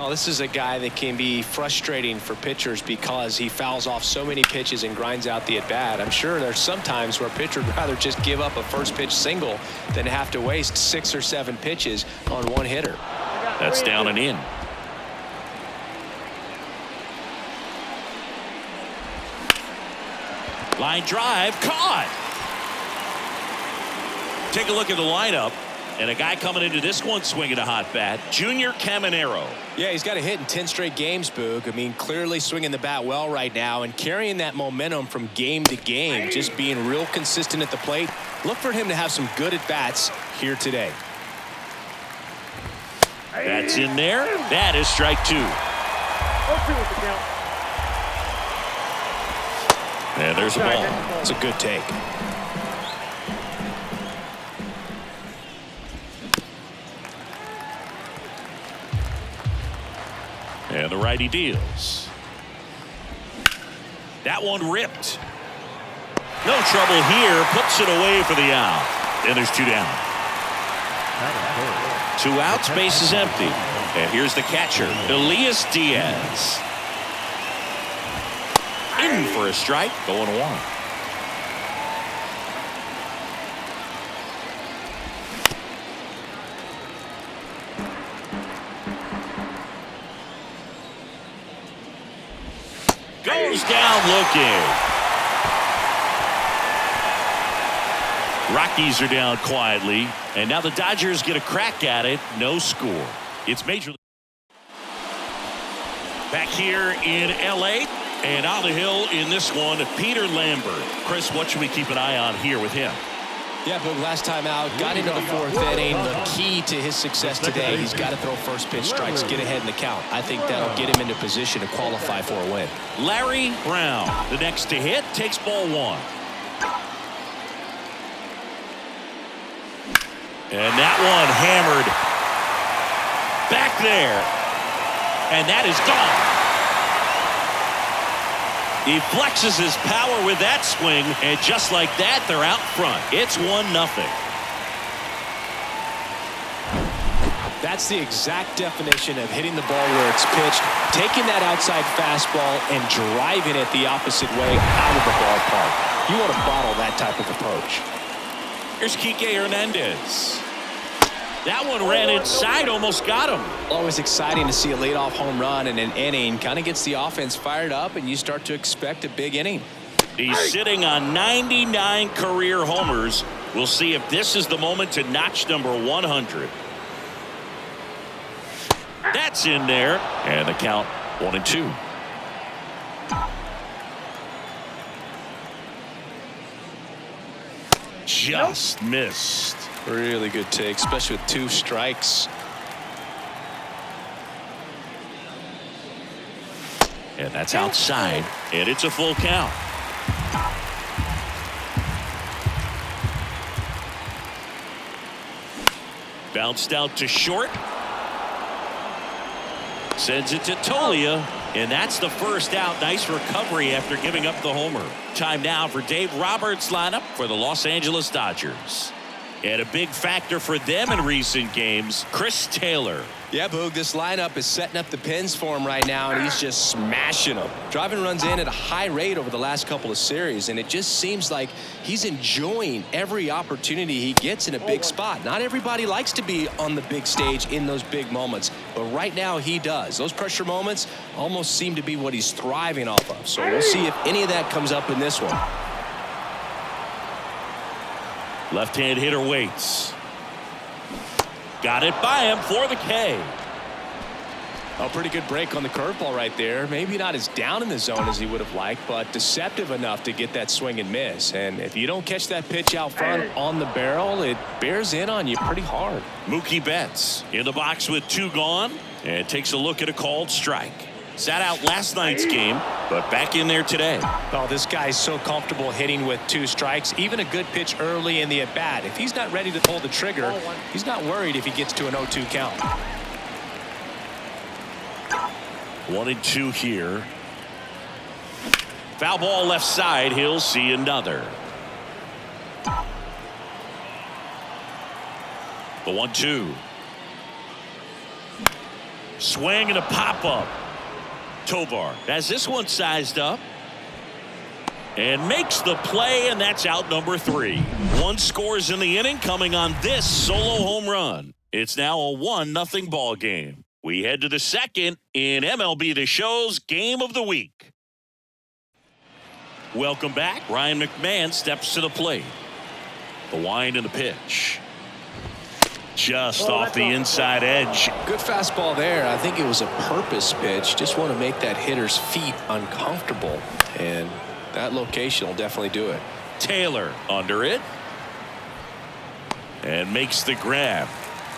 Well, this is a guy that can be frustrating for pitchers because he fouls off so many pitches and grinds out the at-bat. I'm sure there's some times where a pitcher would rather just give up a first pitch single than have to waste 6 or 7 pitches on one hitter. That's down and in. Line drive, caught. Take a look at the lineup. And a guy coming into this one swinging a hot bat, Junior Caminero. Yeah, he's got a hit in 10 straight games, Boog. I mean, clearly swinging the bat well right now and carrying that momentum from game to game, just being real consistent at the plate. Look for him to have some good at-bats here today. That's in there. That is strike 2. And there's a ball. It's a good take. And the righty deals. That one ripped. No trouble here. Puts it away for the out. And there's 2 down. 2 outs. Base is empty. And here's the catcher, Elias Diaz. In for a strike. Going 1. Goes down looking. Rockies are down quietly, and now the Dodgers get a crack at it. No score. It's Major League. Back here in L.A. and on the hill in this one, Peter Lambert. Chris, what should we keep an eye on here with him? Yeah, but last time out, got into the 4th inning. The key to his success today, he's got to throw first pitch strikes, get ahead in the count. I think that'll get him into position to qualify for a win. Larry Brown, the next to hit, takes ball 1. And that one hammered back there. And that is gone. He flexes his power with that swing, and just like that, they're out front. It's 1-0. That's the exact definition of hitting the ball where it's pitched, taking that outside fastball and driving it the opposite way out of the ballpark. You want to bottle that type of approach. Here's Kike Hernandez. That one ran inside, almost got him. Always exciting to see a leadoff home run in an inning. Kind of gets the offense fired up, and you start to expect a big inning. He's sitting on 99 career homers. We'll see if this is the moment to notch number 100. That's in there. And the count 1-2. Just missed. Really good take, especially with 2 strikes. And that's outside, and it's a full count. Bounced out to short. Sends it to Tolia, and that's the first out. Nice recovery after giving up the homer. Time now for Dave Roberts' lineup for the Los Angeles Dodgers. And a big factor for them in recent games, Chris Taylor. Yeah, Boog, this lineup is setting up the pins for him right now, and he's just smashing them. Driving runs in at a high rate over the last couple of series, and it just seems like he's enjoying every opportunity he gets in a big spot. Not everybody likes to be on the big stage in those big moments, but right now he does. Those pressure moments almost seem to be what he's thriving off of, so we'll see if any of that comes up in this one. Left-hand hitter waits. Got it by him for the K. A pretty good break on the curveball right there. Maybe not as down in the zone as he would have liked, but deceptive enough to get that swing and miss. And if you don't catch that pitch out front on the barrel, it bears in on you pretty hard. Mookie Betts in the box with 2 gone and takes a look at a called strike. Sat out last night's game, but back in there today. Oh, this guy's so comfortable hitting with 2 strikes. Even a good pitch early in the at-bat. If he's not ready to pull the trigger, he's not worried if he gets to an 0-2 count. 1-2 here. Foul ball left side. He'll see another. The 1-2. Swing and a pop-up. Tovar has this one sized up. And makes the play, and that's out number 3. 1 scores in the inning coming on this solo home run. It's now a 1-0 ball game. We head to the second in MLB The Show's Game of the Week. Welcome back. Ryan McMahon steps to the plate. The wind and the pitch. Just off the inside edge. Good fastball there. I think it was a purpose pitch. Just want to make that hitter's feet uncomfortable. And that location will definitely do it. Taylor under it. And makes the grab.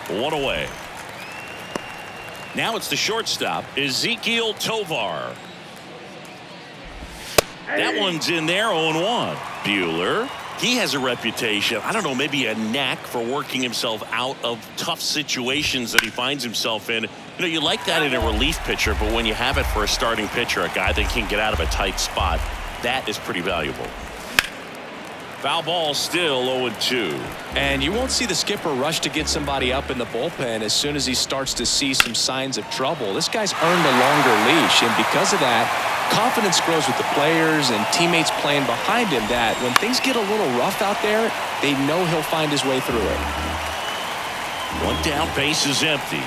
1 away. Now it's the shortstop, Ezequiel Tovar. That one's in there, 0-1. Buehler. He has a reputation, I don't know, maybe a knack for working himself out of tough situations that he finds himself in. You know, you like that in a relief pitcher, but when you have it for a starting pitcher, a guy that can get out of a tight spot, that is pretty valuable. Foul ball, still 0-2. And you won't see the skipper rush to get somebody up in the bullpen as soon as he starts to see some signs of trouble. This guy's earned a longer leash, and because of that, confidence grows with the players and teammates playing behind him, that when things get a little rough out there, they know he'll find his way through it. 1 down, base is empty.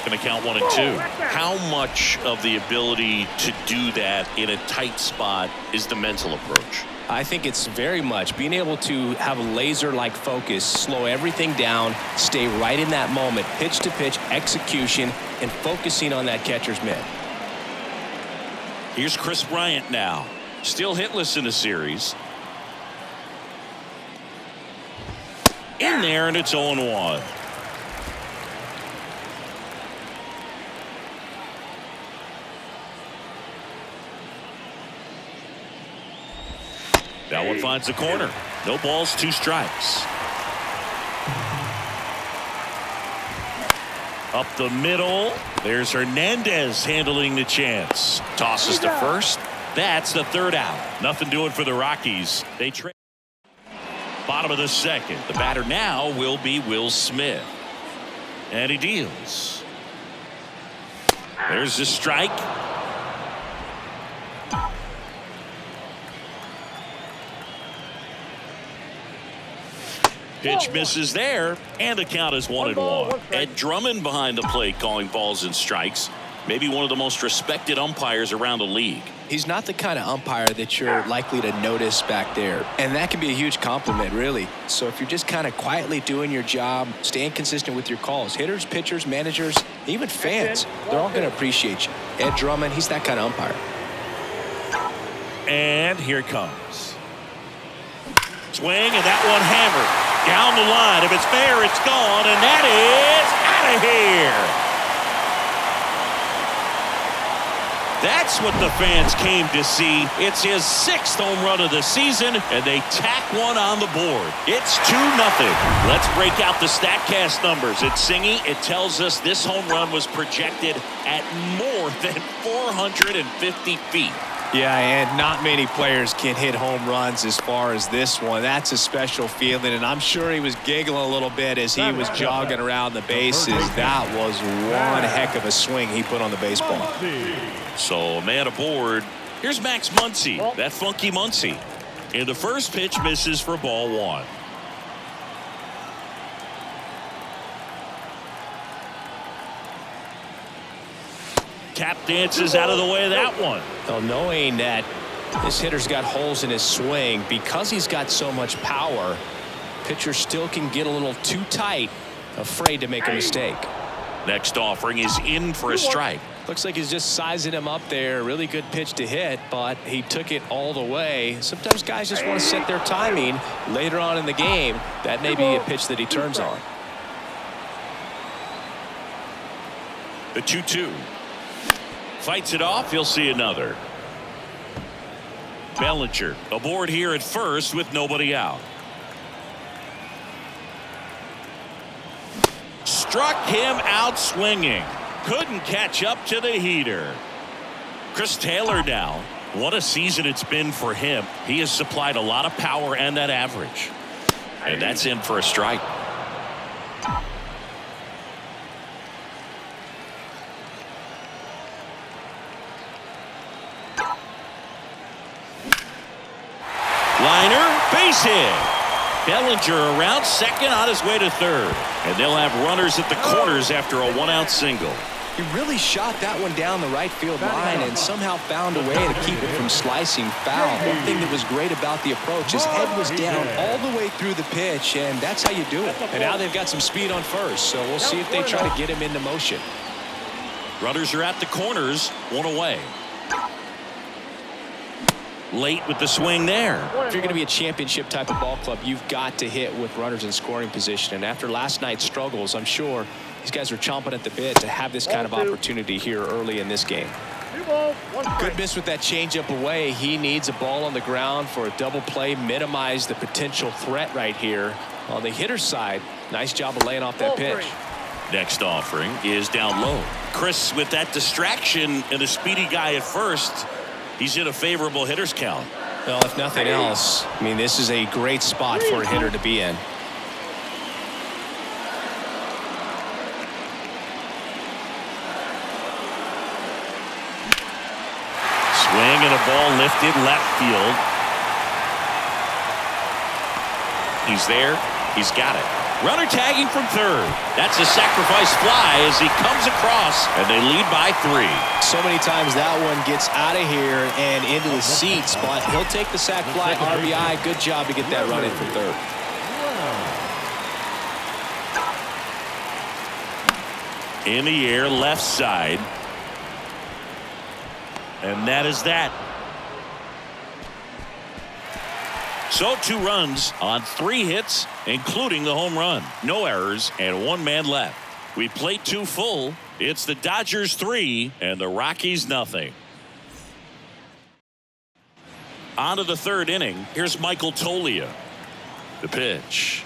Going to count 1-2. How much of the ability to do that in a tight spot is the mental approach? I think it's very much being able to have a laser-like focus, slow everything down, stay right in that moment, pitch to pitch, execution, and focusing on that catcher's mitt. Here's Chris Bryant now. Still hitless in the series. In there, and it's 0-1. That one finds the corner. No balls, 2 strikes. Up the middle. There's Hernandez handling the chance. Tosses to first. That's the 3rd out. Nothing doing for the Rockies. They trade. Bottom of the 2nd. The batter now will be Will Smith. And he deals. There's the strike. Pitch misses there, and the count is 1-1. Ed Drummond behind the plate calling balls and strikes. Maybe one of the most respected umpires around the league. He's not the kind of umpire that you're likely to notice back there, and that can be a huge compliment, really. So if you're just kind of quietly doing your job, staying consistent with your calls, hitters, pitchers, managers, even fans, they're all going to appreciate you. Ed Drummond, he's that kind of umpire. And here it comes. Swing, and that one hammered. Down the line. If it's fair, it's gone, and that is out of here. That's what the fans came to see. It's his 6th home run of the season, and they tack one on the board. It's 2-0. Let's break out the StatCast numbers. It's Singy. It tells us this home run was projected at more than 450 feet. Yeah, and not many players can hit home runs as far as this one. That's a special feeling, and I'm sure he was giggling a little bit as he was jogging around the bases. That was one heck of a swing he put on the baseball. So, a man aboard. Here's Max Muncy, that funky Muncy. And the first pitch misses for ball 1. Tap dances out of the way of that one. Well, knowing that this hitter's got holes in his swing, because he's got so much power, pitcher still can get a little too tight, afraid to make a mistake. Next offering is in for a strike. Looks like he's just sizing him up there. Really good pitch to hit, but he took it all the way. Sometimes guys just want to set their timing later on in the game. That may be a pitch that he turns on. The 2-2. Fights it off. He'll see another. Bellinger aboard here at first with nobody out. Struck him out swinging. Couldn't catch up to the heater. Chris Taylor now. What a season it's been for him. He has supplied a lot of power and that average. And that's in for a strike. base hit. Bellinger around second on his way to third. And they'll have runners at the corners after a one-out single. He really shot that one down the right field line and somehow found a way to keep it from slicing foul. One thing that was great about the approach, his head was down all the way through the pitch, and that's how you do it. And now they've got some speed on first, so we'll see if they try to get him into motion. Runners are at the corners, one away. Late with the swing there. If you're going to be a championship type of ball club, you've got to hit with runners in scoring position. And after last night's struggles, I'm sure these guys are chomping at the bit to have this kind of opportunity here early in this game. Good miss with that changeup away. He needs a ball on the ground for a double play, minimize the potential threat right here. On the hitter's side, nice job of laying off that pitch. Next offering is down low. Chris, with that distraction and a speedy guy at first, he's in a favorable hitter's count. Well, if nothing else, I mean, this is a great spot for a hitter to be in. Swing and a ball lifted left field. He's there. He's got it. Runner tagging from third. That's a sacrifice fly as he comes across, and they lead by 3. So many times that one gets out of here and into the seats, but he'll take the sac fly, RBI. Good job to get that run in from third. In the air, left side. And that is that. So 2 runs on 3 hits, including the home run. No errors and 1 man left. We played 2 full. It's the Dodgers 3 and the Rockies nothing. On to the 3rd inning. Here's Michael Toglia. The pitch.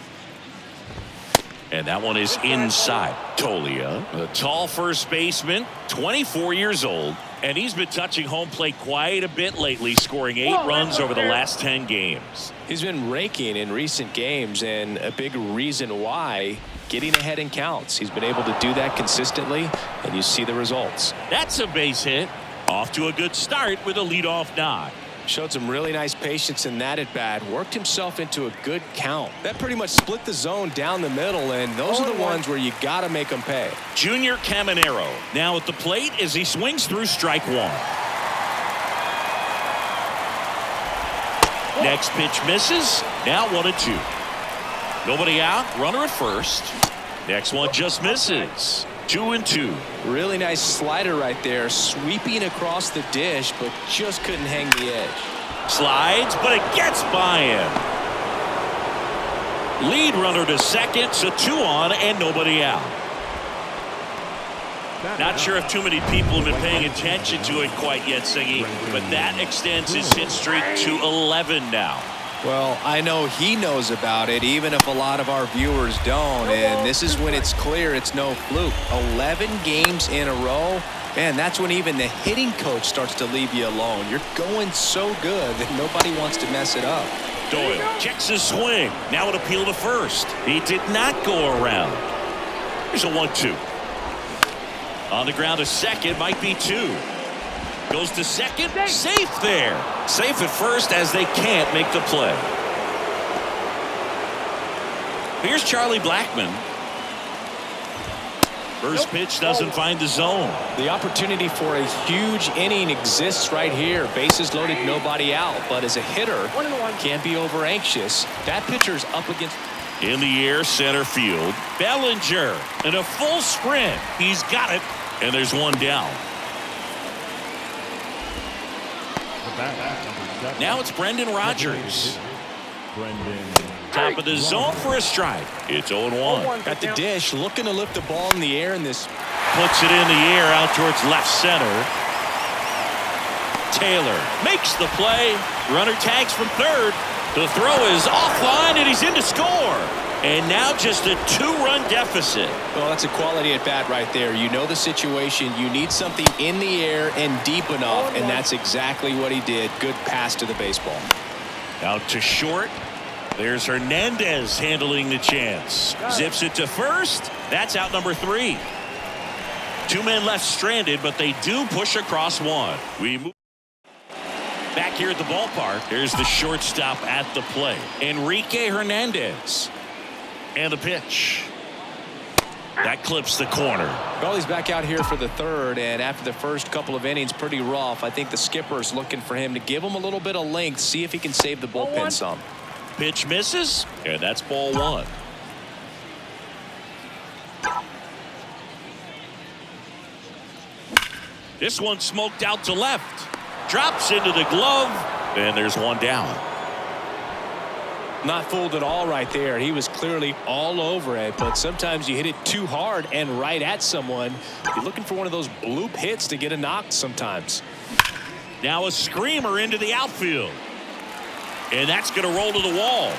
And that one is inside. Toglia, the tall first baseman, 24 years old. And he's been touching home plate quite a bit lately, scoring 8 runs over the last 10 games. He's been raking in recent games, and a big reason why, getting ahead in counts. He's been able to do that consistently, and you see the results. That's a base hit. Off to a good start with a leadoff knock. Showed some really nice patience in that at bat. Worked himself into a good count. That pretty much split the zone down the middle, and those are the ones where you got to make them pay. Junior Caminero now at the plate as he swings through strike 1. Next pitch misses. Now 1-2. Nobody out. Runner at first. Next one just misses. 2-2. Really nice slider right there, sweeping across the dish, but just couldn't hang the edge. Slides, but it gets by him. Lead runner to second, so 2 on and nobody out. Not sure if too many people have been paying attention to it quite yet, Singy, but that extends his hit streak to 11 now. Well, I know he knows about it, even if a lot of our viewers don't. And this is when it's clear it's no fluke. 11 games in a row. Man, that's when even the hitting coach starts to leave you alone. You're going so good that nobody wants to mess it up. Doyle checks his swing. Now an appeal to first. He did not go around. Here's a 1-2. On the ground to second, might be 2. Goes to second, safe there. Safe at first as they can't make the play. Here's Charlie Blackmon. First pitch doesn't find the zone. The opportunity for a huge inning exists right here. Bases loaded, nobody out. But as a hitter, can't be over anxious. That pitcher's up against. In the air, center field. Bellinger in a full sprint. He's got it. And there's 1 down. Now it's Brendan Rodgers. Top of the zone for a strike. It's 0-1. At the dish, looking to lift the ball in the air in this. Puts it in the air out towards left center. Taylor makes the play. Runner tags from third. The throw is offline and he's in to score. And now just a 2-run deficit. Well, that's a quality at bat right there. You know the situation. You need something in the air and deep enough, and that's exactly what he did. Good pass to the baseball. Out to short. There's Hernandez handling the chance. Zips it to first. That's out number 3. 2 men left stranded, but they do push across 1. We move. Back here at the ballpark, here's the shortstop at the plate, Enrique Hernandez. And the pitch. That clips the corner. Well, he's back out here for the third, and after the first couple of innings, pretty rough. I think the skipper's looking for him to give him a little bit of length, see if he can save the bullpen some. Pitch misses, and that's ball one. This one smoked out to left. Drops into the glove, and there's one down. Not fooled at all right there. He was clearly all over it, but sometimes you hit it too hard and right at someone. You're looking for one of those bloop hits to get a knock sometimes. Now a screamer into the outfield. And that's going to roll to the wall.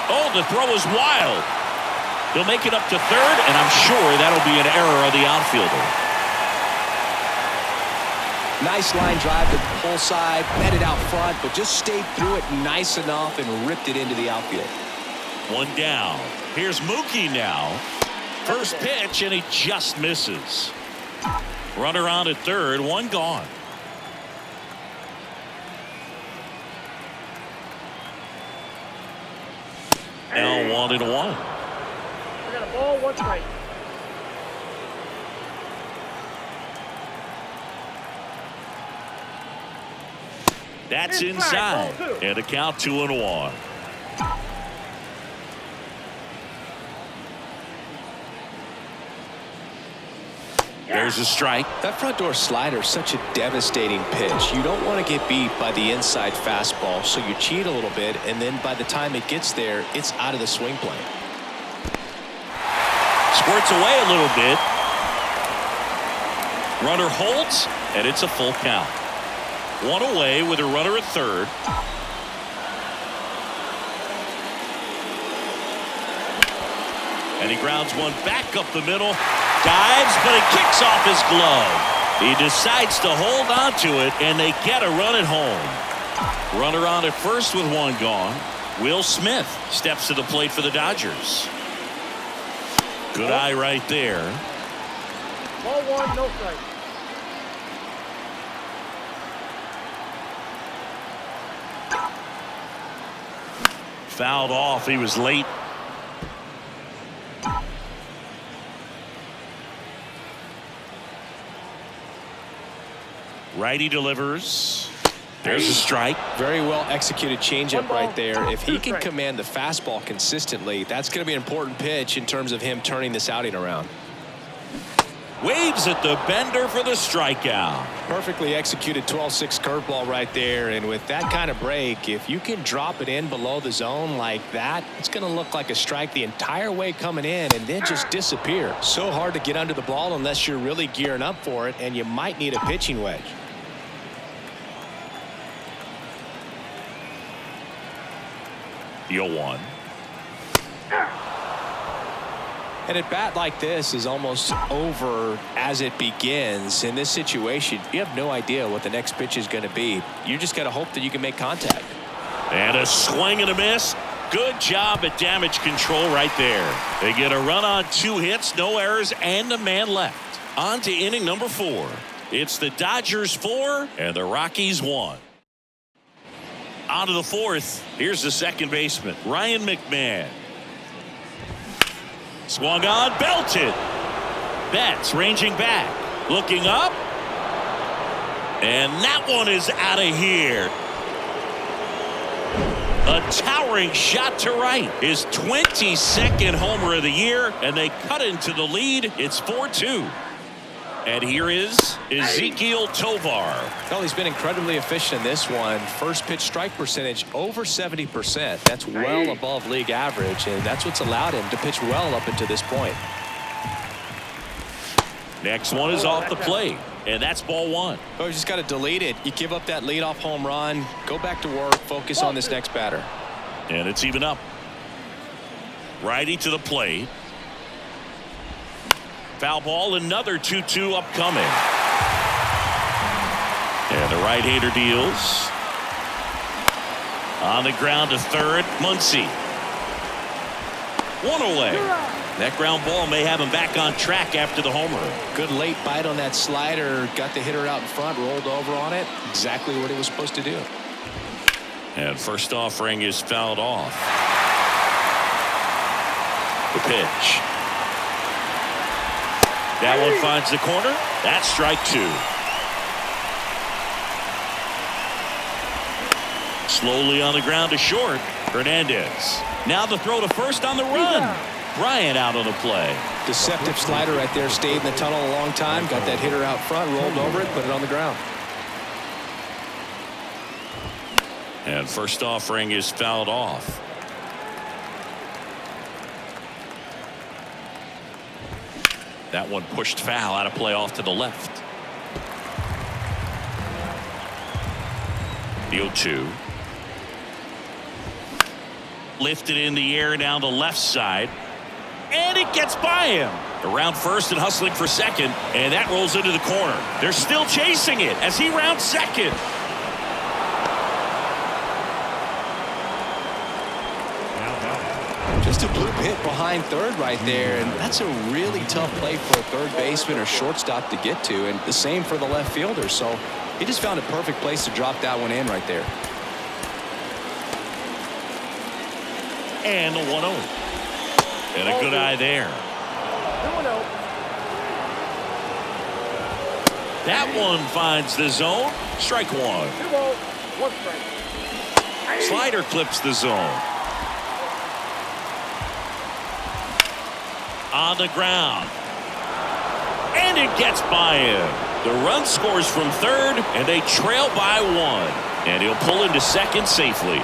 Oh, the throw is wild. He'll make it up to third, and I'm sure that'll be an error of the outfielder. Nice line drive to the pull side, met it out front, but just stayed through it nice enough and ripped it into the outfield. One down. Here's Mookie now. First pitch, and he just misses. Runner on at third, one gone. Now 1-1. I got a ball, one strike. That's inside, and a count 2-1. There's a strike. That front door slider is such a devastating pitch. You don't want to get beat by the inside fastball, so you cheat a little bit, and then by the time it gets there, it's out of the swing plane. Squirts away a little bit. Runner holds, and it's a full count. One away with a runner at third. And he grounds one back up the middle. Dives, but it kicks off his glove. He decides to hold on to it, and they get a run at home. Runner on at first with one gone. Will Smith steps to the plate for the Dodgers. Good eye right there. Ball one, no strike. Fouled off. He was late. Righty delivers. There's a strike. Very well executed changeup right there. If he can command the fastball consistently, that's going to be an important pitch in terms of him turning this outing around. Waves at the bender for the strikeout. Perfectly executed 12-6 curveball right there, and with that kind of break, if you can drop it in below the zone like that, it's going to look like a strike the entire way coming in and then just disappear. So hard to get under the ball unless you're really gearing up for it, and you might need a pitching wedge. Deal one. And at bat like this is almost over as it begins. In this situation, you have no idea what the next pitch is going to be. You just got to hope that you can make contact. And a swing and a miss. Good job at damage control right there. They get a run on 2 hits, no errors, and a man left. On to inning number 4. It's the Dodgers 4 and the Rockies 1. On to the 4th. Here's the second baseman, Ryan McMahon. Swung on, belted. Betts ranging back, looking up. And that one is out of here. A towering shot to right. His 22nd homer of the year, and they cut into the lead. It's 4-2. And here is Ezequiel Tovar. Well, he's been incredibly efficient in this one. First pitch strike percentage over 70%. That's well above league average, and that's what's allowed him to pitch well up until this point. Next one is off the plate, and that's ball one. Oh, you just got to delete it. You give up that leadoff home run, go back to work, focus on this next batter. And it's even up. Righty to the plate. Foul ball, another 2-2 upcoming. And the right-hander deals. On the ground to third, Muncy. One away. That ground ball may have him back on track after the homer. Good late bite on that slider. Got the hitter out in front, rolled over on it. Exactly what he was supposed to do. And first offering is fouled off. The pitch. That one finds the corner. That's strike 2. Slowly on the ground to short. Hernandez. Now the throw to first on the run. Bryant out on the play. Deceptive slider right there. Stayed in the tunnel a long time. Got that hitter out front, rolled over it, put it on the ground. And first offering is fouled off. That one pushed foul, out of play off to the left. The 0-2. Lifted in the air down the left side. And it gets by him. Around first and hustling for second. And that rolls into the corner. They're still chasing it as he rounds second. Just a bloop hit behind third right there, and that's a really tough play for a third baseman or shortstop to get to, and the same for the left fielder. So he just found a perfect place to drop that one in right there. And the 1-0. And a good eye there. 2-0. That one finds the zone. Strike 1. 2 balls, 1 strike. Slider clips the zone. On the ground. And it gets by him. The run scores from third, and they trail by 1. And he'll pull into second safely.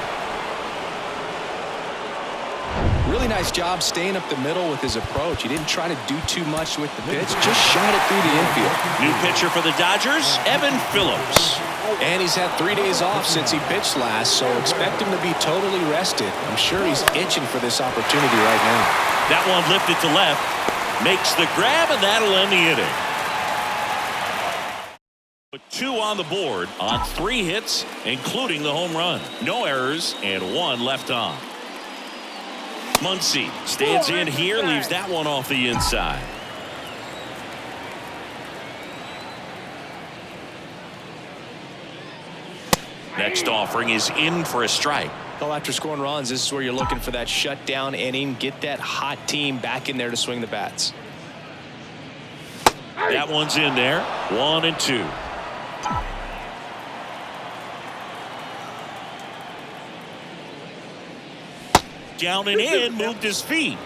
Really nice job staying up the middle with his approach. He didn't try to do too much with the pitch, just shot it through the infield. New pitcher for the Dodgers, Evan Phillips. And he's had 3 days off since he pitched last, so expect him to be totally rested. I'm sure he's itching for this opportunity right now. That one lifted to left, makes the grab, and that'll end the inning. With 2 on the board on 3 hits, including the home run. No errors and 1 left on. Muncy stands in here, leaves that one off the inside. Next offering is in for a strike. Well, after scoring runs, this is where you're looking for that shutdown inning. Get that hot team back in there to swing the bats. That one's in there. 1-2. Down and in, moved his feet.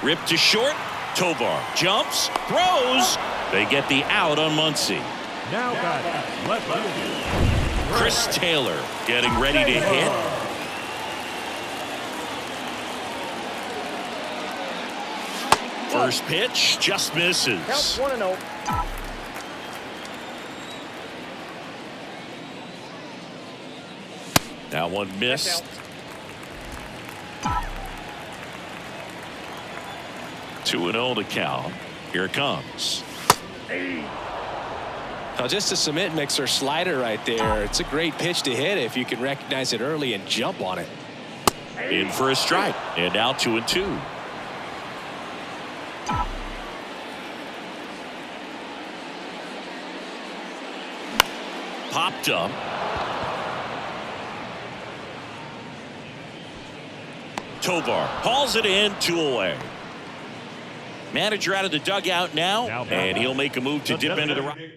Ripped to short. Tovar jumps, throws. They get the out on Muncy. Now got left fielder Chris Taylor getting ready to hit. First pitch just misses. Count 1-0. That one missed. Two and 0 to count. Here it comes. Now just a cement mixer slider right there. It's a great pitch to hit if you can recognize it early and jump on it. In for a strike. And now 2-2. Popped up. Tovar hauls it in, 2 away. Manager out of the dugout now, and he'll make a move to dip into the right.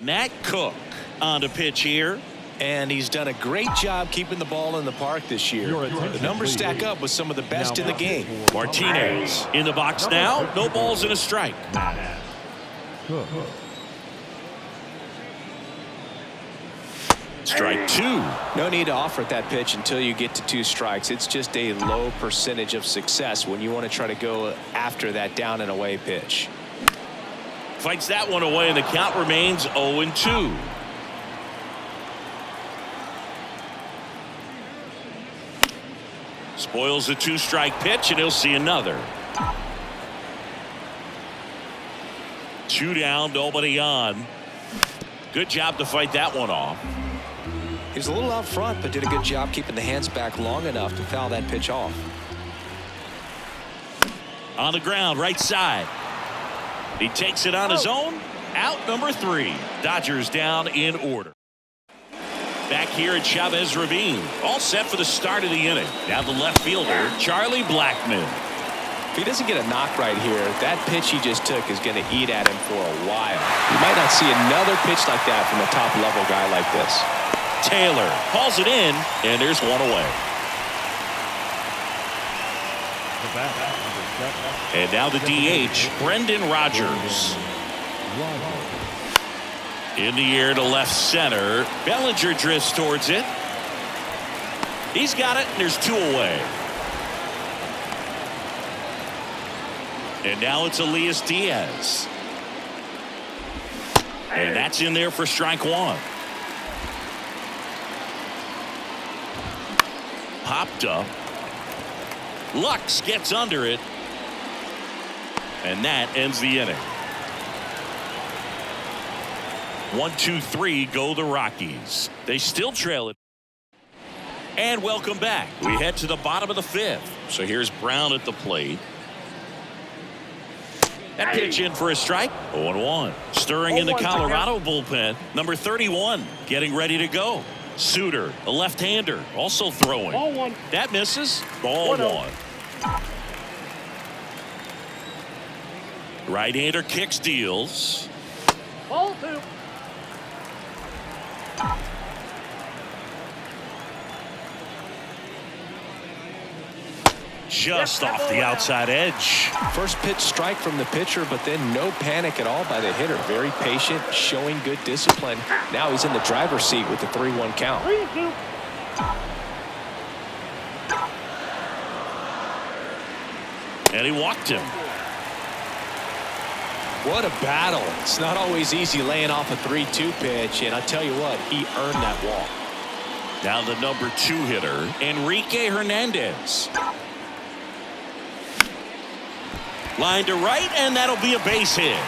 Matt Cook on the pitch here. And he's done a great job keeping the ball in the park this year. The numbers stack up with some of the best in the game. Martinez in the box now. No balls and a strike. Strike 2. No need to offer that pitch until you get to 2 strikes. It's just a low percentage of success when you want to try to go after that down and away pitch. Fights that one away, and the count remains 0-2. Spoils the 2-strike pitch, and he'll see another. 2 down, nobody on. Good job to fight that one off. He was a little out front, but did a good job keeping the hands back long enough to foul that pitch off. On the ground, right side. He takes it on his own. Out number 3. Dodgers down in order. Back here at Chavez Ravine. All set for the start of the inning. Now the left fielder, Charlie Blackmon. If he doesn't get a knock right here, that pitch he just took is going to eat at him for a while. You might not see another pitch like that from a top-level guy like this. Taylor hauls it in, and there's one away. And now the DH, Brendan Rodgers. In the air to left center. Bellinger drifts towards it. He's got it, and there's 2 away. And now it's Elias Diaz. And that's in there for strike 1. Popped up. Lux gets under it. And that ends the inning. 1-2-3 go the Rockies. They still trail it. And welcome back. We head to the bottom of the 5th. So here's Brown at the plate. That pitch in for a strike. 0-1. Stirring in the Colorado bullpen. Number 31 getting ready to go. Suter, a left-hander, also throwing. Ball 1. That misses. Ball 1. Right-hander kicks, deals. Ball 2. Just off the outside edge. First pitch strike from the pitcher, but then no panic at all by the hitter. Very patient, showing good discipline. Now he's in the driver's seat with the 3-1 count. 3-2. And he walked him. What a battle. It's not always easy laying off a 3-2 pitch, and I tell you what, he earned that walk. Now the number 2 hitter, Enrique Hernandez. Line to right, and that'll be a base hit.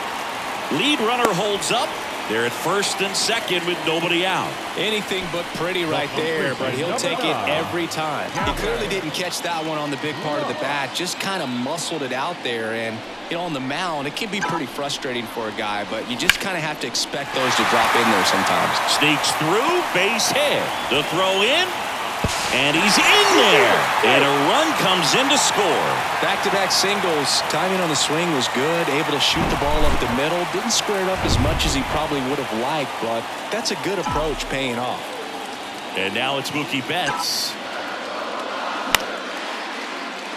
Lead runner holds up. They're at first and second with nobody out. Anything but pretty right there, but he'll take it every time. He clearly didn't catch that one on the big part of the bat, just kind of muscled it out there. And, you know, on the mound, it can be pretty frustrating for a guy, but you just kind of have to expect those to drop in there sometimes. Sneaks through, base hit. The throw in, and he's in there. And a run comes in to score. Back-to-back singles. Timing on the swing was good. Able to shoot the ball up the middle. Didn't square it up as much as he probably would have liked, but that's a good approach paying off. And now it's Mookie Betts.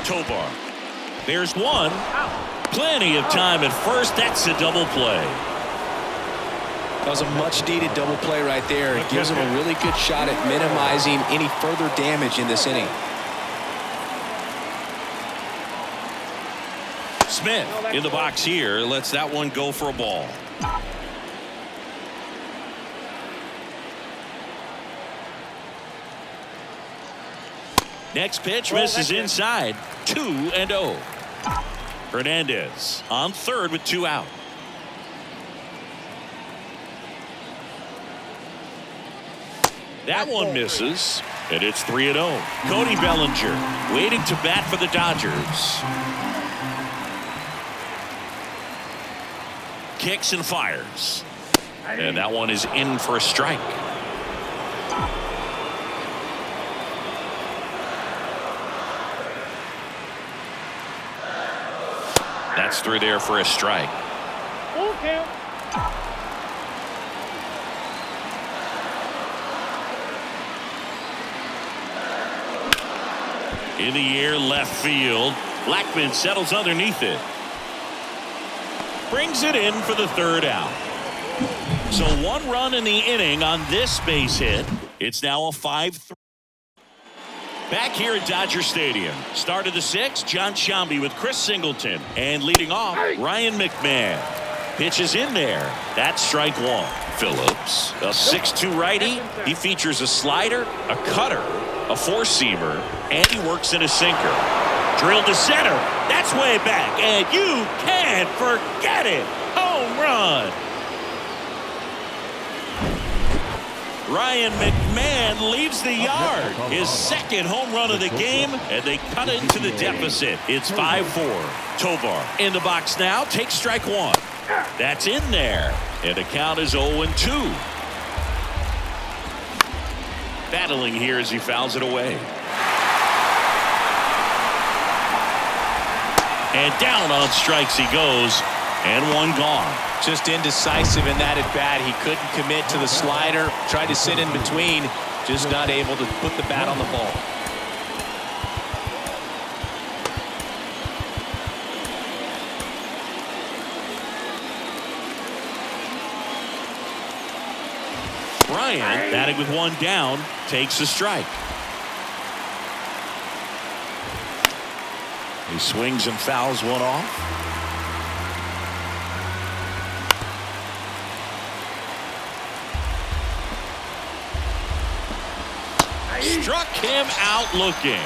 Tobar. There's one. Plenty of time at first. That's a double play. That was a much-needed double play right there. It gives him a really good shot at minimizing any further damage in this inning. Smith in the box here. Lets that one go for a ball. Next pitch misses inside. 2-0. Hernandez on third with 2 out. That one misses, and it's 3-0. Cody Bellinger waiting to bat for the Dodgers. Kicks and fires. And that one is in for a strike. That's through there for a strike. Full count. In the air, left field. Blackmon settles underneath it. Brings it in for the 3rd out. So 1 run in the inning on this base hit. It's now a 5-3. Back here at Dodger Stadium. Start of the 6th, John Sciambi with Chris Singleton. And leading off, Ryan McMahon. Pitch is in there. That's strike 1. Phillips, a 6'2 righty. He features a slider, a cutter, a 4-seamer, and he works in a sinker. Drilled to center. That's way back, and you can't forget it. Home run. Ryan McMahon leaves the yard. His second home run of the game, and they cut into the deficit. It's 5-4. Tovar in the box now. Takes strike one. That's in there. And the count is 0-2. Battling here as he fouls it away. And down on strikes he goes. And one gone. Just indecisive in that at bat. He couldn't commit to the slider. Tried to sit in between. Just not able to put the bat on the ball. Bryant, batting with one down, takes a strike. He swings and fouls one off. Struck him out looking.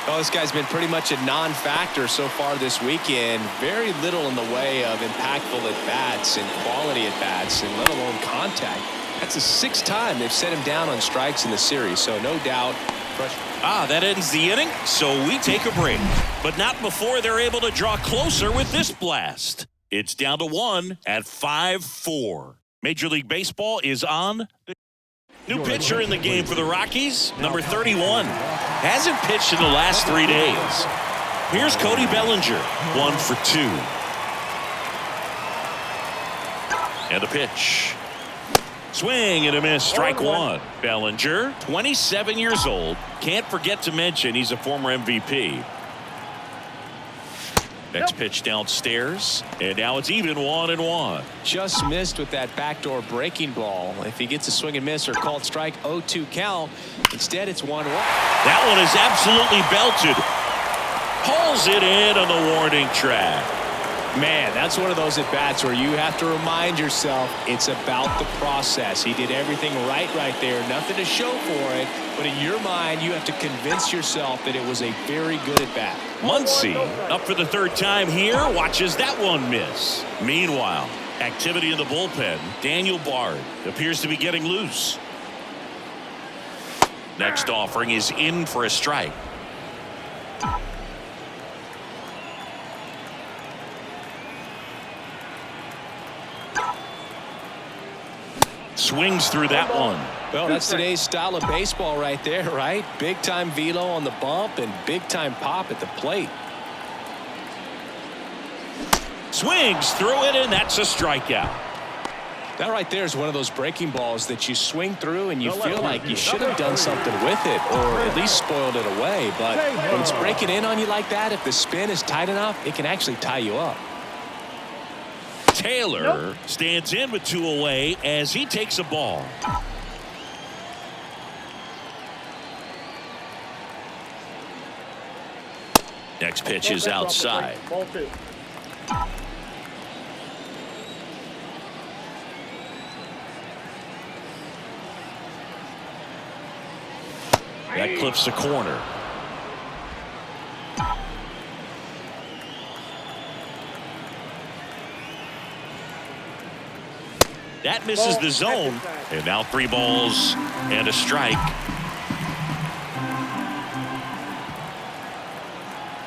Well, this guy's been pretty much a non-factor so far this weekend. Very little in the way of impactful at-bats and quality at-bats, and let alone contact. That's the 6th time they've set him down on strikes in the series, so no doubt. That ends the inning, so we take a break. But not before they're able to draw closer with this blast. It's down to 1 at 5-4. Major League Baseball is on. New pitcher in the game for the Rockies, number 31. Hasn't pitched in the last 3 days. Here's Cody Bellinger, 1 for 2. And a pitch. Swing and a miss, strike one. Bellinger, 27 years old. Can't forget to mention he's a former MVP. Next pitch downstairs, and now it's even 1-1. Just missed with that backdoor breaking ball. If he gets a swing and miss or called strike, 0-2 count. Instead, it's 1-1. That one is absolutely belted. Pulls it in on the warning track. Man, that's one of those at-bats where you have to remind yourself it's about the process. He did everything right there. Nothing to show for it. But in your mind, you have to convince yourself that it was a very good at-bat. Muncy up for the 3rd time here. Watches that one miss. Meanwhile, activity in the bullpen. Daniel Bard appears to be getting loose. Next offering is in for a strike. Swings through that one. Well, that's today's style of baseball right there, right? Big time velo on the bump and big time pop at the plate. Swings through it, and that's a strikeout. That right there is one of those breaking balls that you swing through and you feel like you should have done something with it or at least spoiled it away. But when it's breaking in on you like that, if the spin is tight enough, it can actually tie you up. Taylor stands in with 2 away as he takes a ball. Next pitch is outside. That clips the corner. That misses the zone. And now 3 balls and a strike.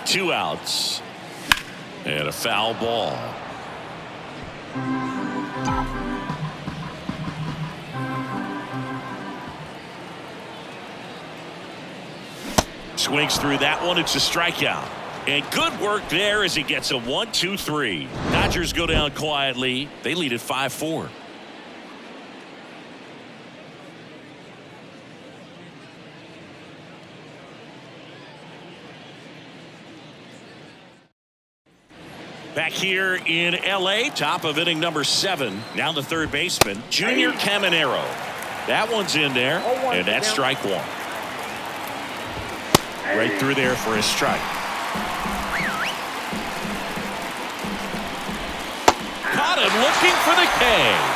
2 outs. And a foul ball. Swings through that one. It's a strikeout. And good work there as he gets a 1-2-3. Dodgers go down quietly. They lead at 5-4. Back here in L.A., top of inning number 7. Now the third baseman, Junior Caminero. That one's in there, and that's strike one. Right through there for a strike. Caught him looking for the K.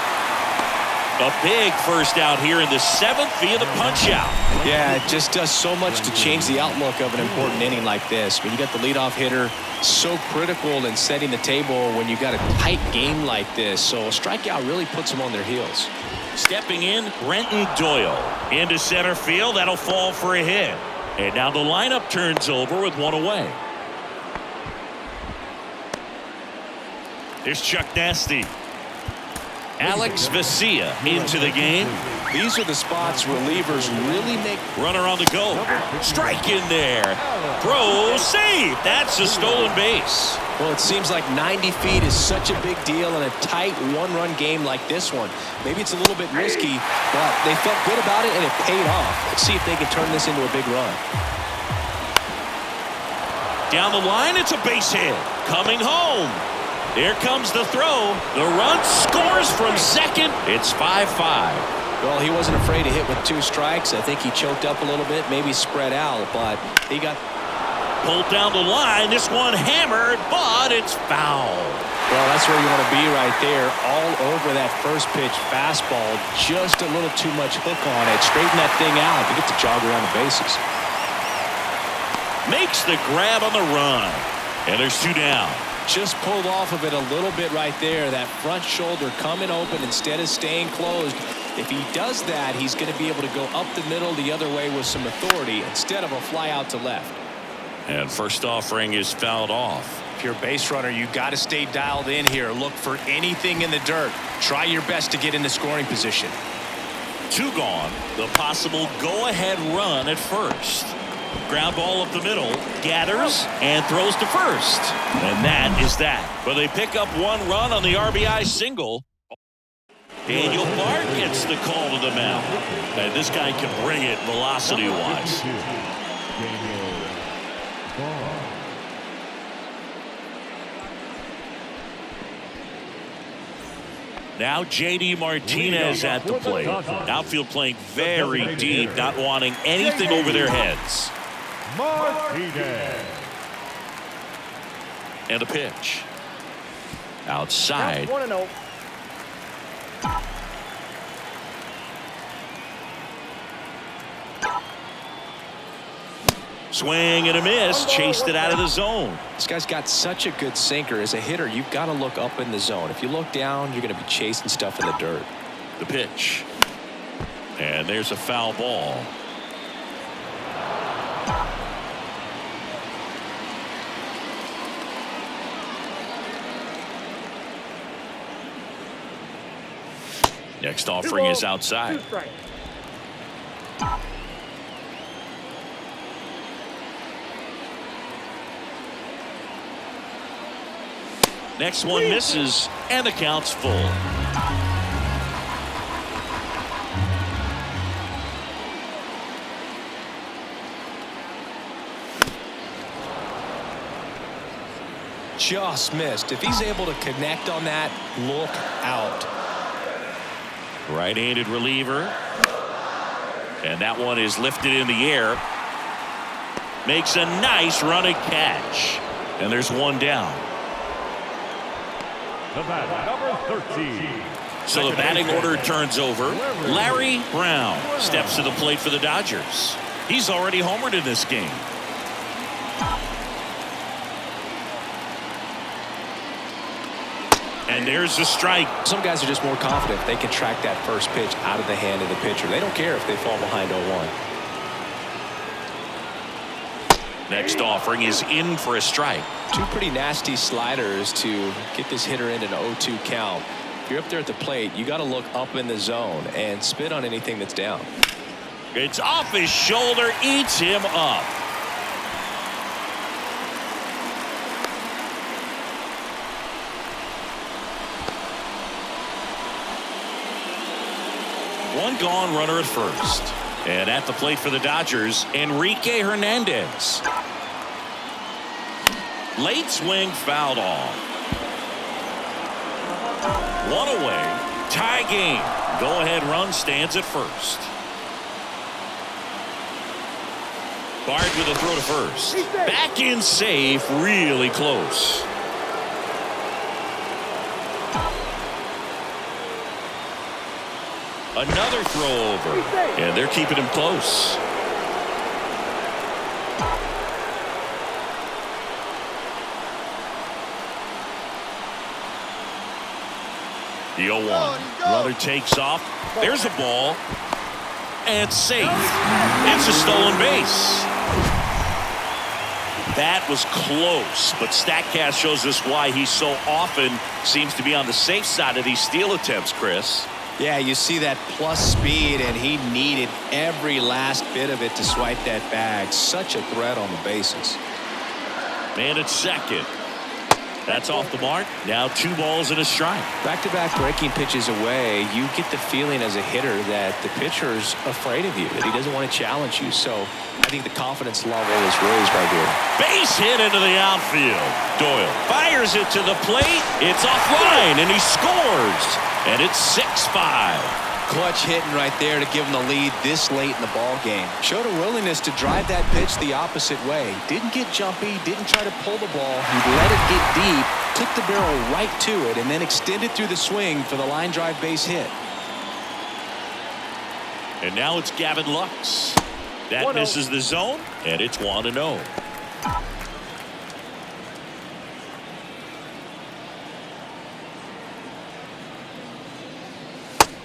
A big first out here in the 7th via the punch out. Yeah, it just does so much to change the outlook of an important inning like this. When you got the leadoff hitter, so critical in setting the table when you got a tight game like this. So a strikeout really puts them on their heels. Stepping in, Brenton Doyle. Into center field. That'll fall for a hit. And now the lineup turns over with one away. Here's Chuck Nasty. Alex Vesia into the game. These are the spots relievers really make. Runner on the go. Strike in there. Throw, save. That's a stolen base. Well, it seems like 90 feet is such a big deal in a tight one-run game like this one. Maybe it's a little bit risky, but they felt good about it, and it paid off. Let's see if they can turn this into a big run. Down the line, it's a base hit. Coming home. Here comes the throw. The run scores from second. It's 5-5. Well, he wasn't afraid to hit with 2 strikes. I think he choked up a little bit, maybe spread out, but he got pulled down the line. This one hammered, but it's foul. Well, that's where you want to be right there. All over that first pitch fastball. Just a little too much hook on it. Straighten that thing out to get to jog around the bases. Makes the grab on the run. And there's 2 down. Just pulled off of it a little bit right there. That front shoulder coming open instead of staying closed. If he does that, he's going to be able to go up the middle the other way with some authority instead of a fly out to left. And first offering is fouled off. If you're a base runner, you got to stay dialed in here. Look for anything in the dirt. Try your best to get in the scoring position. 2 gone. The possible go-ahead run at first. Ground ball up the middle, gathers and throws to first. And that is that. But they pick up 1 run on the RBI single. Daniel Bard gets the call to the mound. And this guy can bring it velocity-wise. Now J.D. Martinez at the plate. Outfield playing very deep, not wanting anything over their heads. Martinez. And a pitch. Outside. 1-0. Swing and a miss. Chased it out of the zone. This guy's got such a good sinker. As a hitter, you've got to look up in the zone. If you look down, you're going to be chasing stuff in the dirt. The pitch. And there's a foul ball. Next offering is outside. 2 strikes. Next one misses, and the count's full. Just missed. If he's able to connect on that, look out. Right-handed reliever. And that one is lifted in the air. Makes a nice running catch. And there's 1 down. The batter, number 13. So the batting order turns over. Larry Brown steps to the plate for the Dodgers. He's already homered in this game. And there's a strike. Some guys are just more confident if they can track that first pitch out of the hand of the pitcher. They don't care if they fall behind 0-1. Next offering is in for a strike. 2 pretty nasty sliders to get this hitter in an 0-2 count. If you're up there at the plate, you got to look up in the zone and spit on anything that's down. It's off his shoulder, eats him up. One gone, runner at first. And at the plate for the Dodgers, Enrique Hernandez. Late swing fouled off. 1 away. Tie game. Go-ahead run stands at first. Bard with a throw to first. Back in safe, really close. Another throw over. And they're keeping him close. The 0-1. Runner takes off. There's a ball. And safe. It's a stolen base. That was close, but StatCast shows us why he so often seems to be on the safe side of these steal attempts, Chris. Yeah, you see that plus speed, and he needed every last bit of it to swipe that bag. Such a threat on the bases. Man at second. That's off the mark. Now 2 balls and a strike. Back-to-back breaking pitches away, you get the feeling as a hitter that the pitcher's afraid of you, that he doesn't want to challenge you. So I think the confidence level is raised right here. Base hit into the outfield. Doyle fires it to the plate. It's offline, and he scores. And it's 6-5. Clutch hitting right there to give him the lead this late in the ball game. Showed a willingness to drive that pitch the opposite way. Didn't get jumpy, didn't try to pull the ball. He let it get deep, took the barrel right to it, and then extended through the swing for the line drive base hit. And now it's Gavin Lux. That misses the zone, and it's 1-0.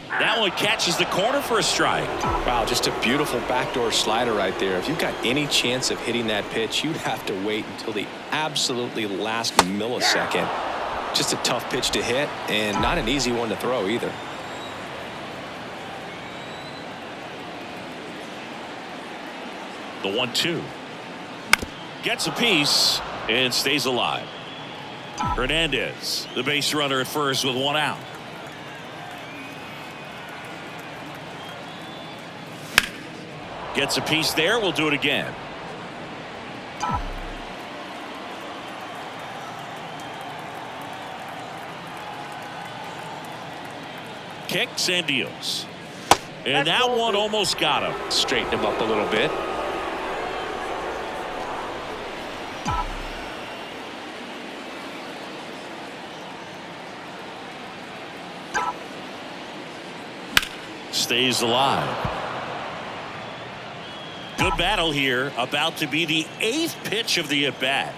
That one catches the corner for a strike. Wow, just a beautiful backdoor slider right there. If you've got any chance of hitting that pitch, you'd have to wait until the absolutely last millisecond. Just a tough pitch to hit, and not an easy one to throw either. The 1-2. Gets a piece and stays alive. Hernandez, the base runner at first with 1 out. Gets a piece there. We'll do it again. Kicks and deals. And that one almost got him. Straighten him up a little bit. Stays alive. Good battle here. About to be the 8th pitch of the at-bat.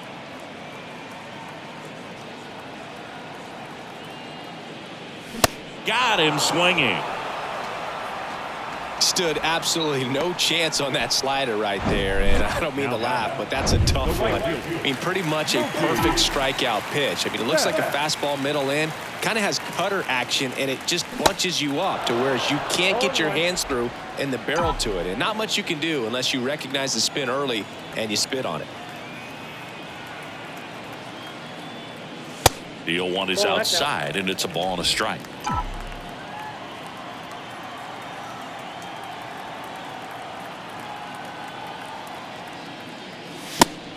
Got him swinging. Stood absolutely no chance on that slider right there, and I don't mean to laugh, but that's a tough one. I mean, pretty much a perfect strikeout pitch. I mean, it looks like a fastball middle in, kind of has cutter action, and it just bunches you up to where you can't get your hands through and the barrel to it, and not much you can do unless you recognize the spin early and you spit on it. The 0-1 is outside, and it's a ball and a strike.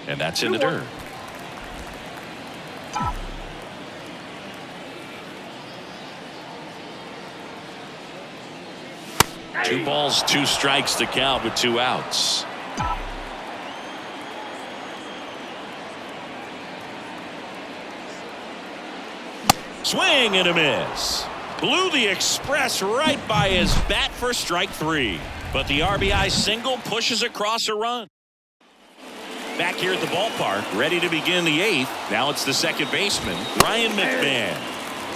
And that's in the dirt. Two balls, 2 strikes to count with 2 outs. Swing and a miss. Blew the express right by his bat for strike 3. But the RBI single pushes across a run. Back here at the ballpark, ready to begin the 8th. Now it's the second baseman, Ryan McMahon.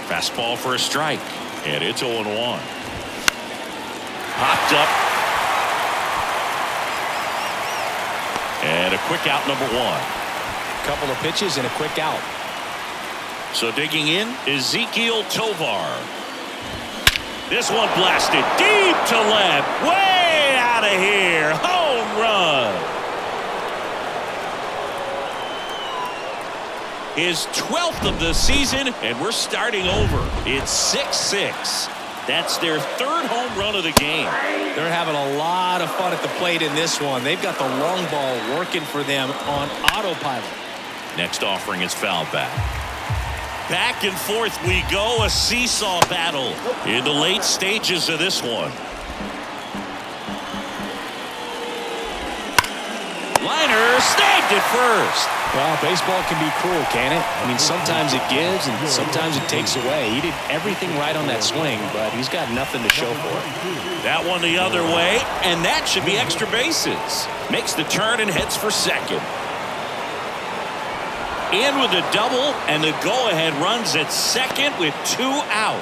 Fastball for a strike, and it's 0-1. Popped up. And a quick out, number 1. Couple of pitches and a quick out. So digging in, Ezekiel Tovar. This one blasted deep to left. Way out of here. Home run. His 12th of the season, and we're starting over. It's 6-6. That's their 3rd home run of the game. They're having a lot of fun at the plate in this one. They've got the long ball working for them on autopilot. Next offering is fouled back. Back and forth we go, a seesaw battle in the late stages of this one. Liner snagged it first. Well, baseball can be cruel, can it? I mean, sometimes it gives and sometimes it takes away. He did everything right on that swing, but he's got nothing to show for it. That one the other way, and that should be extra bases. Makes the turn and heads for second. In with a double, and the go-ahead runs at second with 2 out.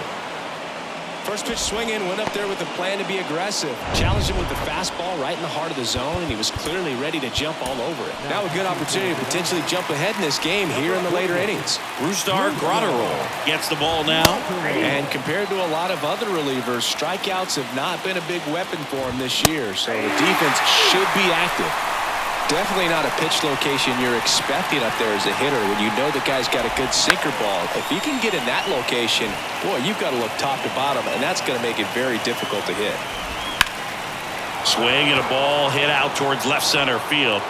First pitch swinging, went up there with a plan to be aggressive. Challenged him with the fastball right in the heart of the zone, and he was clearly ready to jump all over it. Now a good opportunity to potentially jump ahead in this game here in the later innings. Brusdar Graterol gets the ball now. And compared to a lot of other relievers, strikeouts have not been a big weapon for him this year, so the defense should be active. Definitely not a pitch location you're expecting up there as a hitter when you know the guy's got a good sinker ball. If you can get in that location, boy, you've got to look top to bottom, and that's going to make it very difficult to hit. Swing and a ball hit out towards left center field.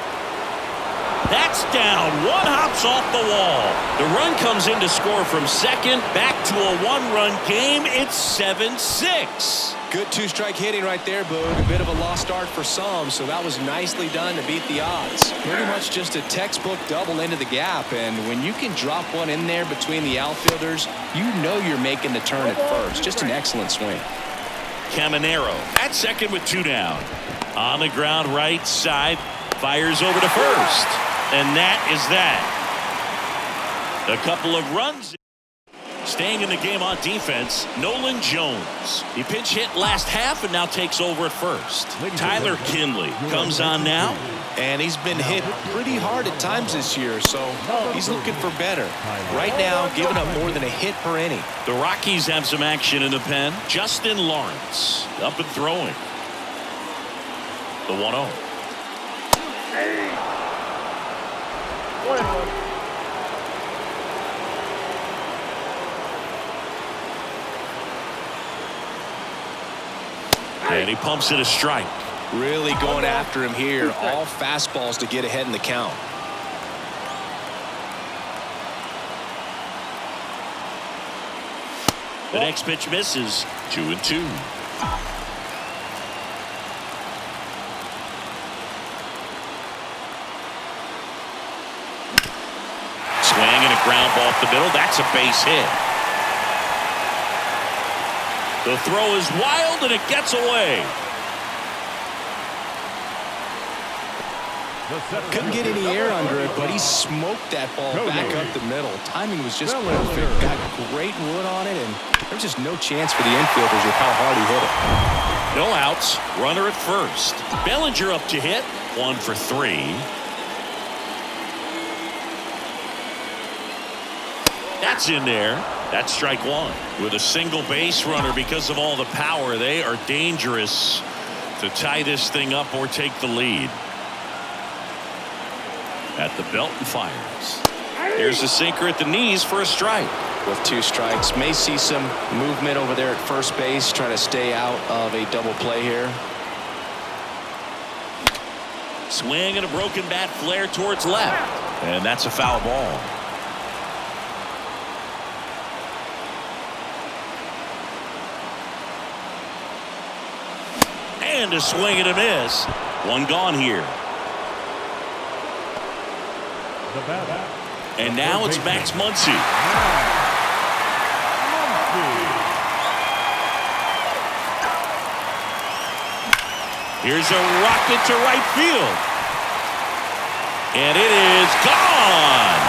That's down. One hops off the wall. The run comes in to score from second. Back to a one-run game. It's 7-6. Good two-strike hitting right there, Boog. A bit of a lost start for some, so that was nicely done to beat the odds. Pretty much just a textbook double into the gap, and when you can drop one in there between the outfielders, you know you're making the turn at first. Just an excellent swing. Caminero at second with 2 down. On the ground right side. Fires over to first. And that is that. A couple of runs. Staying in the game on defense, Nolan Jones. He pinch hit last half and now takes over at first. Tyler Kinley comes on now. And he's been hit pretty hard at times this year, so he's looking for better. Right now, giving up more than a hit per inning. The Rockies have some action in the pen. Justin Lawrence up and throwing. The 1-0. And he pumps it a strike. Really going after him here. All fastballs to get ahead in the count. The next pitch misses. 2-2. Swing and a ground ball up the middle. That's a base hit. The throw is wild and it gets away. Couldn't get any air under it, but he smoked that ball back up the middle. Timing was just perfect. Got great wood on it, and there's just no chance for the infielders with how hard he hit it. No outs. Runner at first. Bellinger up to hit. 1 for 3. That's in there. That's strike 1. With a single base runner, because of all the power, they are dangerous to tie this thing up or take the lead. At the belt and fires. Here's a sinker at the knees for a strike. With 2 strikes, may see some movement over there at first base, trying to stay out of a double play here. Swing and a broken bat flare towards left. And that's a foul ball. And a swing and a miss. One gone here. And now it's Max Muncy. Here's a rocket to right field. And it is gone.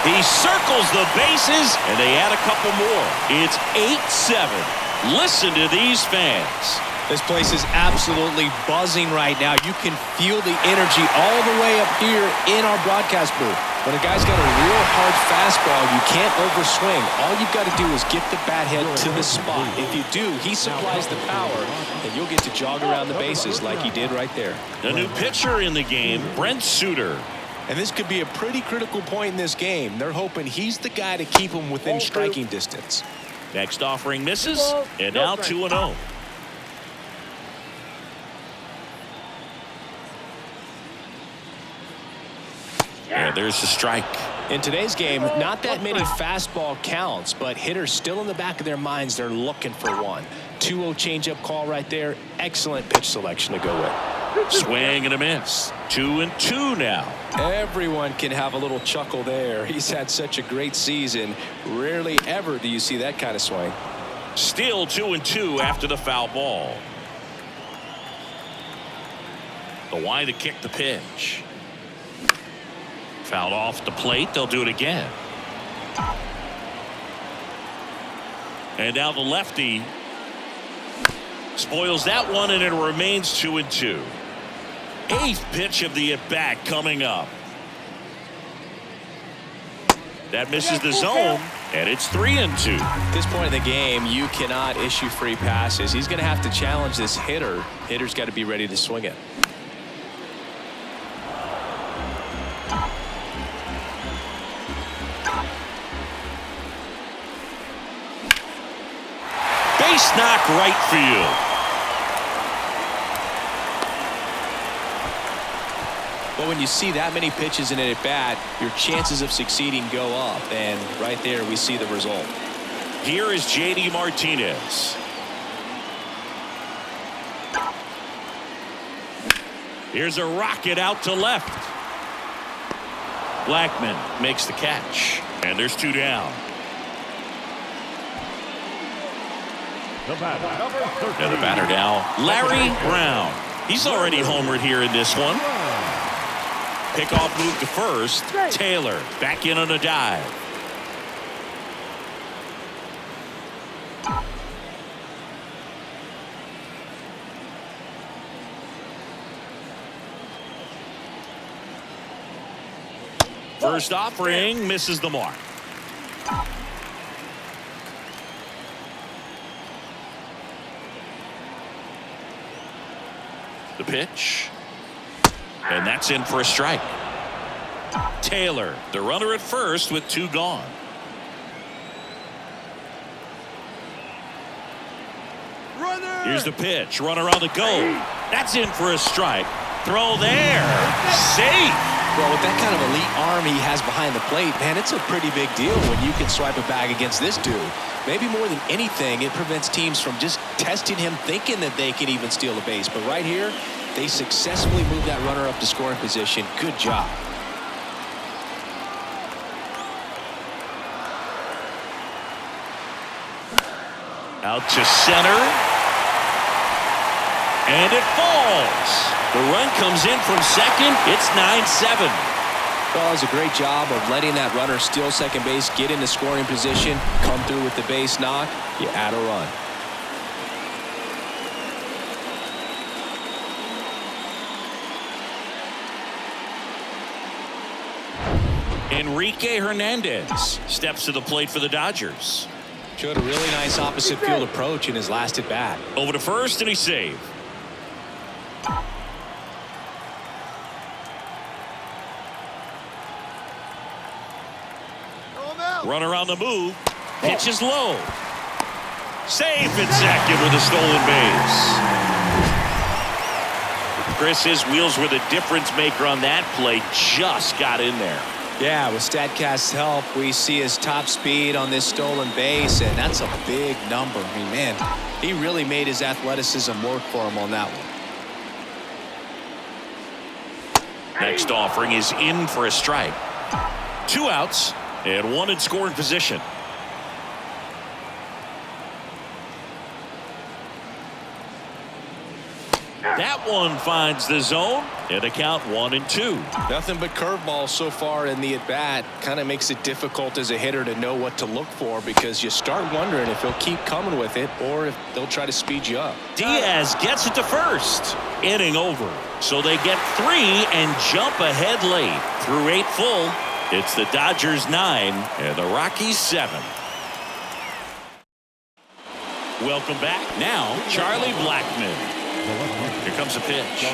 He circles the bases, and they add a couple more. It's 8-7. Listen to these fans. This place is absolutely buzzing right now. You can feel the energy all the way up here in our broadcast booth. When a guy's got a real hard fastball, you can't overswing. All you've got to do is get the bat head to the spot. If you do, he supplies the power, and you'll get to jog around the bases like he did right there. The new pitcher in the game, Brent Suter. And this could be a pretty critical point in this game. They're hoping he's the guy to keep him within striking distance. Next offering misses, and now 2-0. And there's the strike. In today's game, not that many fastball counts, but hitters still in the back of their minds, they're looking for one. 2-0 changeup call right there. Excellent pitch selection to go with. Swing and a miss. 2-2 now. Everyone can have a little chuckle there. He's had such a great season. Rarely ever do you see that kind of swing. Still 2-2 after the foul ball. The line to kick the pitch. Fouled off the plate. They'll do it again. And now the lefty spoils that one, and it remains 2-2. Eighth pitch of the at-bat coming up. That misses the zone, and it's 3-2. At this point in the game, you cannot issue free passes. He's going to have to challenge this hitter. Hitter's got to be ready to swing it. Base knock right field. But when you see that many pitches in an at-bat, your chances of succeeding go up. And right there, we see the result. Here is J.D. Martinez. Here's a rocket out to left. Blackman makes the catch. And there's 2 down. The batter, number 13. And the batter now, Larry Brown. He's already homered here in this one. Pickoff move to first. Taylor back in on a dive. First offering misses the mark. The pitch. And that's in for a strike. Taylor, the runner at first with 2 gone. Here's the pitch. Runner on the go. That's in for a strike. Throw there. Safe. Well, with that kind of elite arm he has behind the plate, man, it's a pretty big deal when you can swipe a bag against this dude. Maybe more than anything, it prevents teams from just testing him, thinking that they can even steal a base. But right here, they successfully moved that runner up to scoring position. Good job. Out to center. And it falls. The run comes in from second. It's 9-7. Well, it was a great job of letting that runner steal second base, get into scoring position, come through with the base knock. You add a run. Enrique Hernandez steps to the plate for the Dodgers. Showed a really nice opposite field approach in his last at bat. Over to first, and he saved. Runner on the move. Pitch is low. Safe at second with a stolen base. Chris, his wheels were the difference maker on that play. Just got in there. Yeah, with StatCast's help, we see his top speed on this stolen base, and that's a big number. I mean, man, he really made his athleticism work for him on that one. Next offering is in for a strike. 2 outs and 1 in scoring position. That one finds the zone, and a count 1-2. Nothing but curveballs so far in the at-bat. Kind of makes it difficult as a hitter to know what to look for because you start wondering if he'll keep coming with it or if they'll try to speed you up. Diaz gets it to first. Inning over. So they get 3 and jump ahead late. Through 8 full, it's the Dodgers 9 and the Rockies 7. Welcome back. Now, Charlie Blackmon. Here comes a pitch.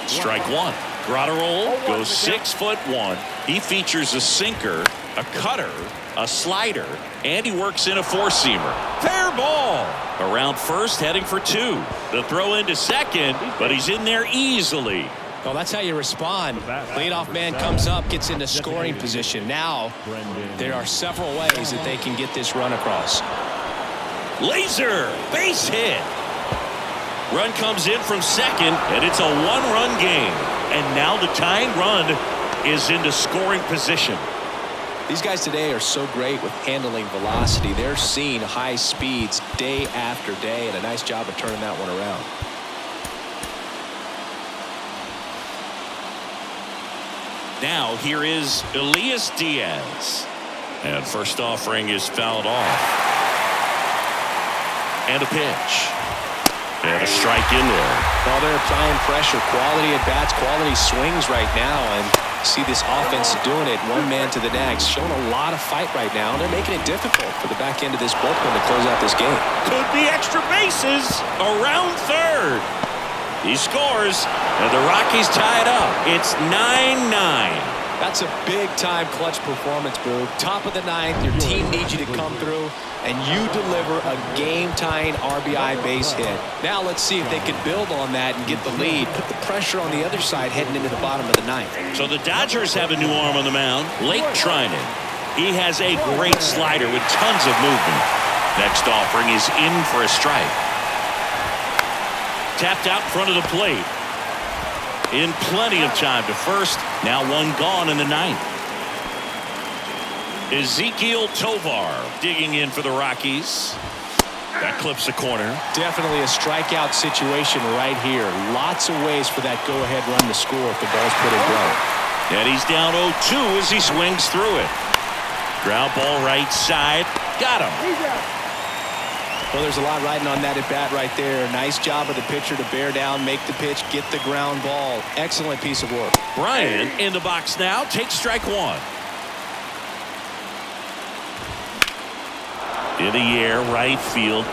Strike 1. Grotterol goes 6'1". He features a sinker, a cutter, a slider, and he works in a 4-seamer. Fair ball. Around first, heading for 2. The throw into second, but he's in there easily. Well, that's how you respond. Leadoff man comes up, gets into scoring position. Now, there are several ways that they can get this run across. Laser, base hit. Run comes in from second, and it's a 1-run game. And now the tying run is into scoring position. These guys today are so great with handling velocity. They're seeing high speeds day after day, and a nice job of turning that one around. Now here is Elias Diaz. And first offering is fouled off. And a pitch. And a strike in there. Well, they're applying pressure. Quality at bats, quality swings right now. And see this offense doing it one man to the next. Showing a lot of fight right now. And they're making it difficult for the back end of this bullpen to close out this game. Could be extra bases around third. He scores, and the Rockies tie it up. It's 9-9. That's a big-time clutch performance, Boog. Top of the ninth, your team needs you to come through, and you deliver a game-tying RBI base hit. Now let's see if they can build on that and get the lead. Put the pressure on the other side heading into the bottom of the ninth. So the Dodgers have a new arm on the mound, Blake Trinan. He has a great slider with tons of movement. Next offering is in for a strike. Tapped out front of the plate. In plenty of time to first. Now one gone in the ninth. Ezekiel Tovar digging in for the Rockies. That clips the corner. Definitely a strikeout situation right here. Lots of ways for that go-ahead run to score if the ball's put in play. And he's down 0-2 as he swings through it. Ground ball right side. Got him. Well, there's a lot riding on that at bat right there. Nice job of the pitcher to bear down, make the pitch, get the ground ball. Excellent piece of work. Bryant in the box now. Takes strike one. In the air, right field.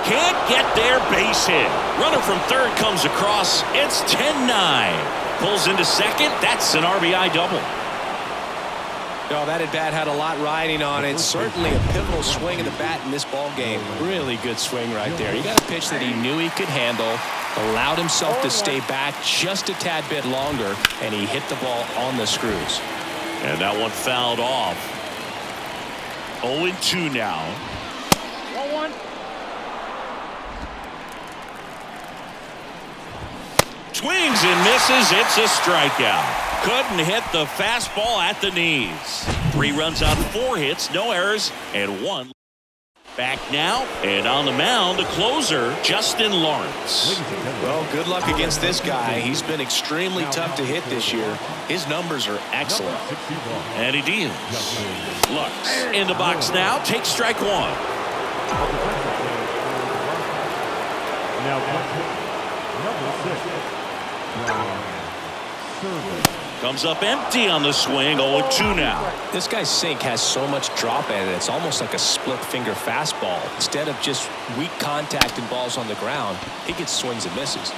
Can't get there, base hit. Runner from third comes across. It's 10-9. Pulls into second. That's an RBI double. Oh, that at bat had a lot riding on it. Certainly a pivotal swing of the bat in this ball game. Really good swing right there. He got a pitch that he knew he could handle, allowed himself to stay back just a tad bit longer, and he hit the ball on the screws. And that one fouled off. 0-2 now. 1-1. Swings and misses. It's a strikeout. Couldn't hit the fastball at the knees. 3 runs on 4 hits, no errors, and 1. Back now, and on the mound, the closer, Justin Lawrence. Well, good luck against this guy. He's been extremely tough to hit this year. His numbers are excellent. And he deals. Lux in the box now, takes strike one. Now, number 6. Comes up empty on the swing. 0-2 now. This guy's sink has so much drop in it. It's almost like a split finger fastball. Instead of just weak contact and balls on the ground, he gets swings and misses.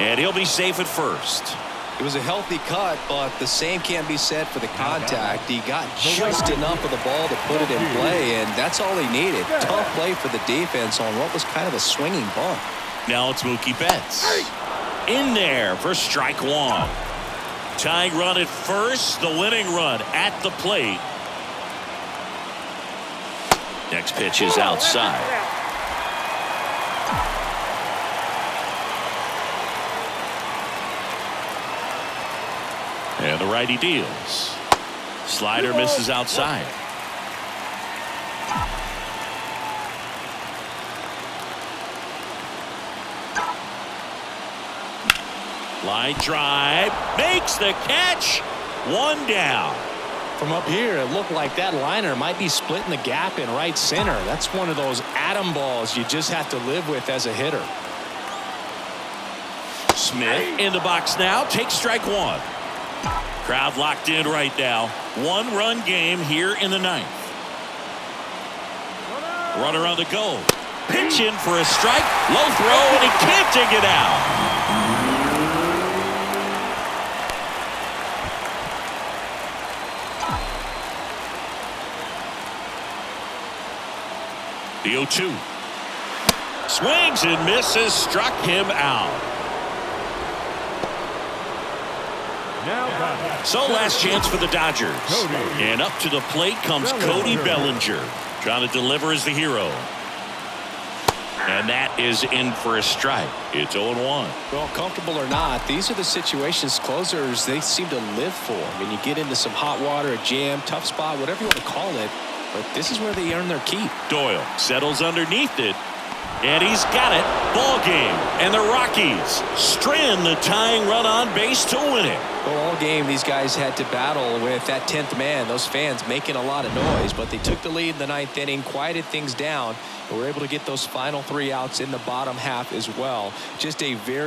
And he'll be safe at first. It was a healthy cut, but the same can't be said for the contact. He got just enough of the ball to put it in play, and that's all he needed. Tough play for the defense on what was kind of a swinging bunt. Now it's Mookie Betts. In there for strike one. Tying run at first, the winning run at the plate. Next pitch is outside. And the righty deals. Slider misses outside. Line drive, makes the catch, 1 down. From up here, it looked like that liner might be splitting the gap in right center. That's one of those atom balls you just have to live with as a hitter. Smith in the box now, takes strike one. Crowd locked in right now. 1-run game here in the ninth. Runner on the go. Pitch in for a strike, low throw, and he can't dig it out. The 0-2. Swings and misses, struck him out. So last chance for the Dodgers. And up to the plate comes Cody Bellinger. Trying to deliver as the hero. And that is in for a strike. It's 0-1. Well, comfortable or not, these are the situations closers they seem to live for. I mean, you get into some hot water, a jam, tough spot, whatever you want to call it. But this is where they earn their keep. Doyle settles underneath it. And he's got it. Ball game. And the Rockies strand the tying run on base to win it. Well, all game these guys had to battle with that 10th man. Those fans making a lot of noise, but they took the lead in the 9th inning, quieted things down, and were able to get those final 3 outs in the bottom half as well. Just a very